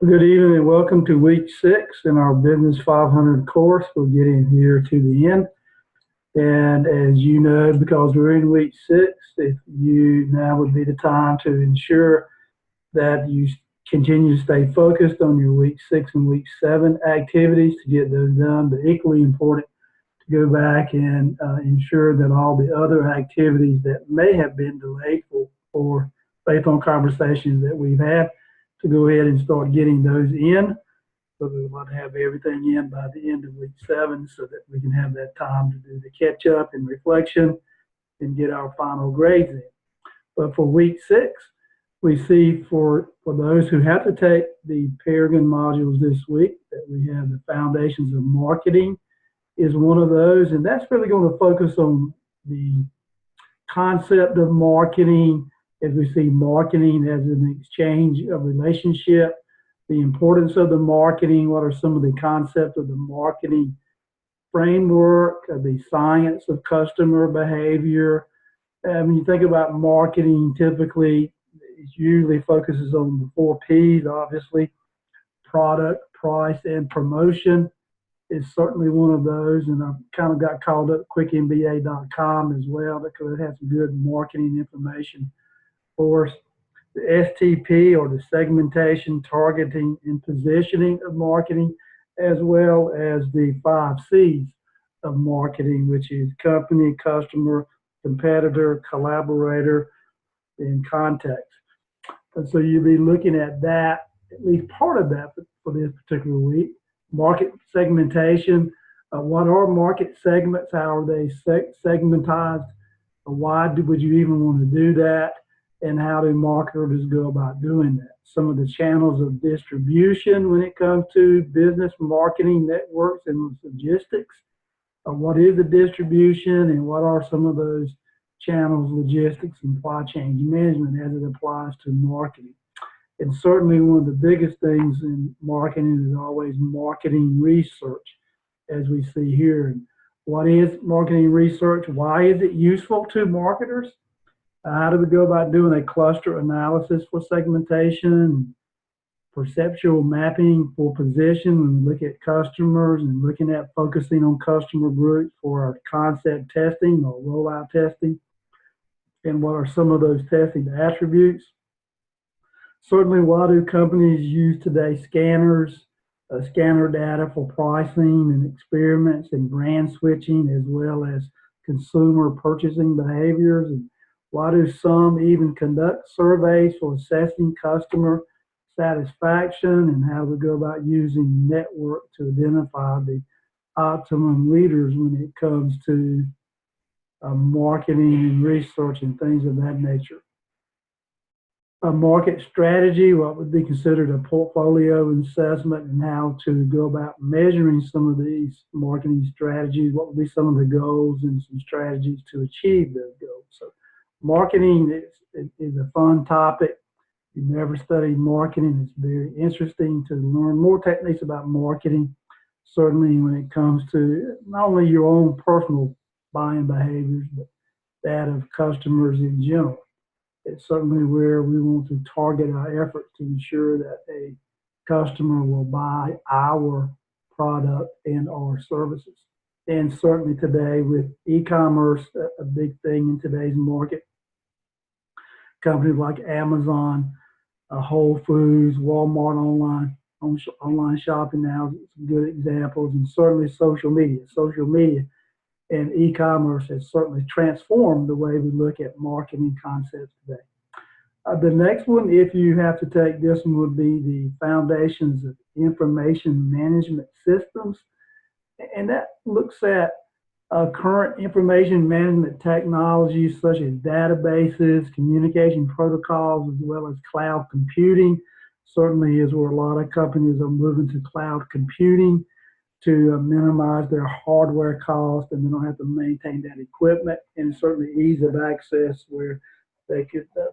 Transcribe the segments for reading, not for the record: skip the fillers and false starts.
Good evening and welcome to week 6 in our Business 500 course. We're getting here to the end. And as you know, because we're in week 6, if you now would be the time to ensure that you continue to stay focused on your week 6 and week 7 activities to get those done, but equally important to go back and ensure that all the other activities that may have been delayed for based on conversations that we've had to go ahead and start getting those in. So we want to have everything in by the end of week 7 so that we can have that time to do the catch up and reflection and get our final grades in. But for week 6, we see for those who have to take the Peregrine modules this week that we have the foundations of marketing is one of those, and that's really going to focus on the concept of marketing as we see marketing as an exchange of relationship, the importance of the marketing, what are some of the concepts of the marketing framework, the science of customer behavior. When you think about marketing, typically it usually focuses on the 4 P's, obviously, product, price, and promotion is certainly one of those. And I've kind of got called up quickmba.com as well because it has some good marketing information for us. The STP, or the segmentation, targeting, and positioning of marketing, as well as the 5 C's of marketing, which is company, customer, competitor, collaborator, and context. And so you'll be looking at that, at least part of that for this particular week. Market segmentation. What are market segments? How are they segmentized? Why would you even want to do that? And how do marketers go about doing that? Some of the channels of distribution when it comes to business marketing networks and logistics. What is the distribution and what are some of those channels, logistics, and supply chain management as it applies to marketing? And certainly one of the biggest things in marketing is always marketing research, as we see here. And what is marketing research? Why is it useful to marketers? How do we go about doing a cluster analysis for segmentation, perceptual mapping for position, and look at customers and looking at focusing on customer groups for our concept testing or rollout testing? And what are some of those testing attributes? Certainly, why do companies use today scanners, scanner data for pricing and experiments and brand switching, as well as consumer purchasing behaviors? And why do some even conduct surveys for assessing customer satisfaction? And how do we go about using network to identify the optimum leaders when it comes to marketing and research and things of that nature? A market strategy, what would be considered a portfolio assessment, and how to go about measuring some of these marketing strategies, what would be some of the goals and some strategies to achieve those goals. So marketing is a fun topic. You never studied marketing. It's very interesting to learn more techniques about marketing, certainly when it comes to not only your own personal buying behaviors, but that of customers in general. It's certainly where we want to target our efforts to ensure that a customer will buy our product and our services. And certainly today with e-commerce, a big thing in today's market, companies like Amazon, Whole Foods, Walmart online shopping now, some good examples, and certainly social media. Social media and e-commerce has certainly transformed the way we look at marketing concepts today. The next one, if you have to take this one, would be the foundations of information management systems. And that looks at current information management technologies such as databases, communication protocols, as well as cloud computing. Certainly is where a lot of companies are moving to cloud computing to minimize their hardware cost, and they don't have to maintain that equipment, and certainly ease of access where they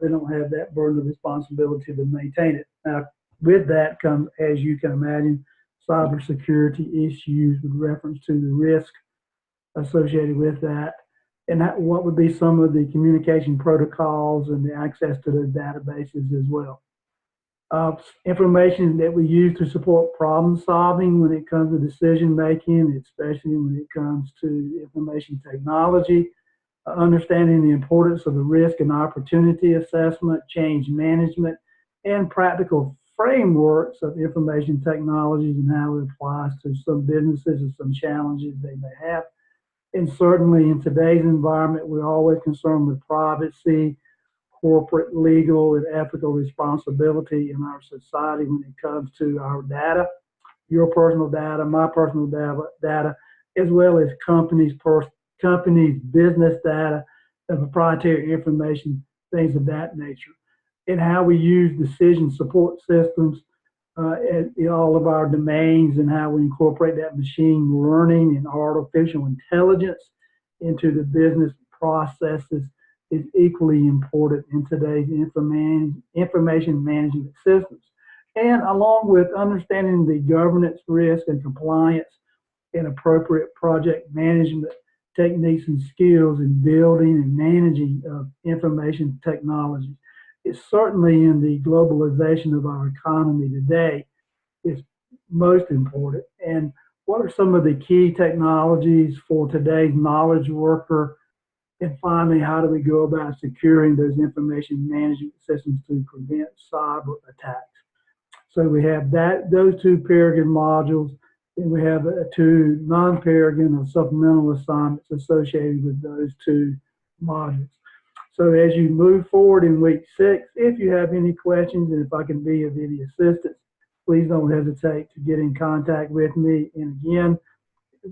don't have that burden of responsibility to maintain it. Now, with that comes, as you can imagine, cybersecurity issues with reference to the risk associated with that, and what would be some of the communication protocols and the access to those databases as well. Information that we use to support problem solving when it comes to decision making, especially when it comes to information technology, understanding the importance of the risk and opportunity assessment, change management, and practical frameworks of information technologies and how it applies to some businesses and some challenges they may have. And certainly in today's environment, we're always concerned with privacy, corporate, legal, and ethical responsibility in our society when it comes to our data, your personal data, my personal data, as well as companies' business data, and proprietary information, things of that nature, and how we use decision support systems in all of our domains and how we incorporate that machine learning and artificial intelligence into the business processes is equally important in today's information management systems. And along with understanding the governance, risk, and compliance and appropriate project management techniques and skills in building and managing information technology. It's certainly in the globalization of our economy today is most important. And what are some of the key technologies for today's knowledge worker? And finally, how do we go about securing those information management systems to prevent cyber attacks? So we have those two Peregrine modules, and we have two non-Peregrine or supplemental assignments associated with those two modules. So as you move forward in week 6, if you have any questions and if I can be of any assistance, please don't hesitate to get in contact with me. And again,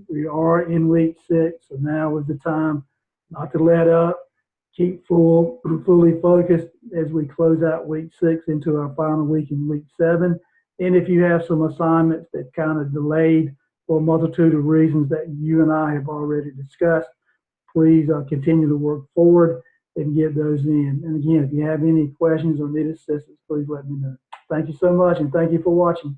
we are in week 6, so now is the time not to let up. Keep fully focused as we close out week 6 into our final week in week 7. And if you have some assignments that kind of delayed for a multitude of reasons that you and I have already discussed, please continue to work forward and get those in. And again, if you have any questions or need assistance, please let me know. Thank you so much, and thank you for watching.